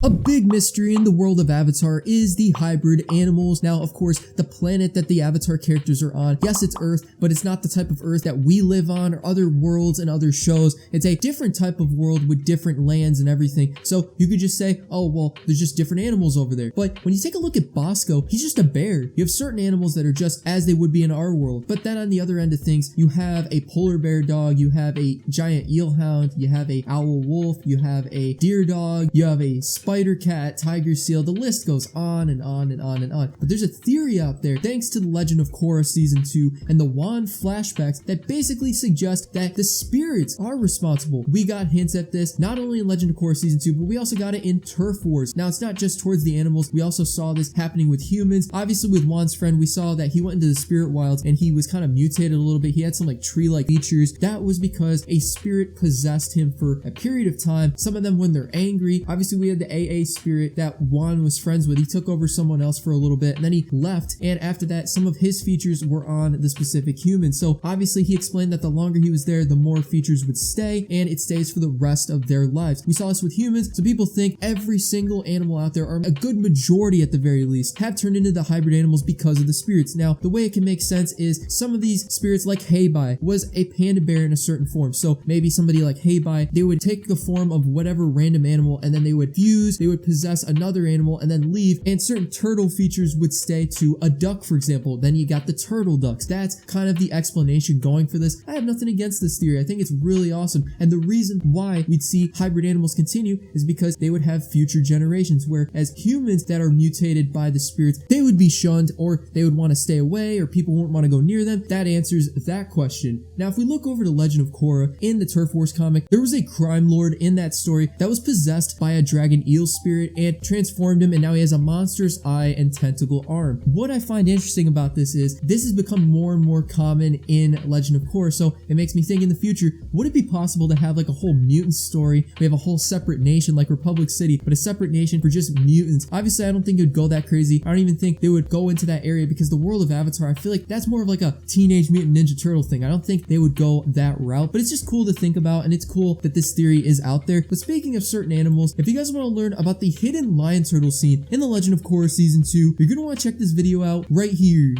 A big mystery in the world of Avatar is the hybrid animals. Now, of course, the planet that the Avatar characters are on, yes, it's Earth, but it's not the type of Earth that we live on or other worlds and other shows. It's a different type of world with different lands and everything. So you could just say, oh, well, there's just different animals over there. But when you take a look at Bosco, he's just a bear. You have certain animals that are just as they would be in our world. But then on the other end of things, you have a polar bear dog, you have a giant eel hound, you have a owl wolf, you have a deer dog, you have a spider cat, tiger seal, the list goes on and on and on and on. But there's a theory out there, thanks to the Legend of Korra Season 2 and the Wan flashbacks, that basically suggest that the spirits are responsible. We got hints at this, not only in Legend of Korra Season 2, but we also got it in Turf Wars. Now, it's not just towards the animals, we also saw this happening with humans. Obviously, with Wan's friend, we saw that he went into the spirit wilds and he was kind of mutated a little bit. He had some like tree-like features. That was because a spirit possessed him for a period of time. Some of them when they're angry. Obviously, we had the AA spirit that Wan was friends with. He took over someone else for a little bit and then he left, and after that some of his features were on the specific human. So obviously he explained that the longer he was there, the more features would stay, and it stays for the rest of their lives. We saw this with humans, so people think every single animal out there, or a good majority at the very least, have turned into the hybrid animals because of the spirits. Now, the way it can make sense is some of these spirits, like Heibai, was a panda bear in a certain form. So maybe somebody like Heibai, they would take the form of whatever random animal and then they would fuse, they would possess another animal and then leave, and certain turtle features would stay to a duck, for example. Then you got the turtle ducks. That's kind of the explanation going for this. I have nothing against this theory. I think it's really awesome, and the reason why we'd see hybrid animals continue is because they would have future generations, whereas humans that are mutated by the spirits, they would be shunned, or they would want to stay away, or people won't want to go near them. That answers that question. Now, if we look over to Legend of Korra in the Turf Wars comic, there was a crime lord in that story that was possessed by a dragon eel spirit and transformed him, and now he has a monstrous eye and tentacle arm. What I find interesting about this is this has become more and more common in Legend of Korra, so it makes me think in the future, would it be possible to have like a whole mutant story? We have a whole separate nation like Republic City, but a separate nation for just mutants. Obviously, I don't think it would go that crazy. I don't even think they would go into that area because the world of Avatar, I feel like that's more of like a Teenage Mutant Ninja Turtle thing. I don't think they would go that route, but it's just cool to think about, and it's cool that this theory is out there. But speaking of certain animals, if you guys want to learn about the hidden lion turtle scene in the Legend of Korra Season 2, you're going to want to check this video out right here.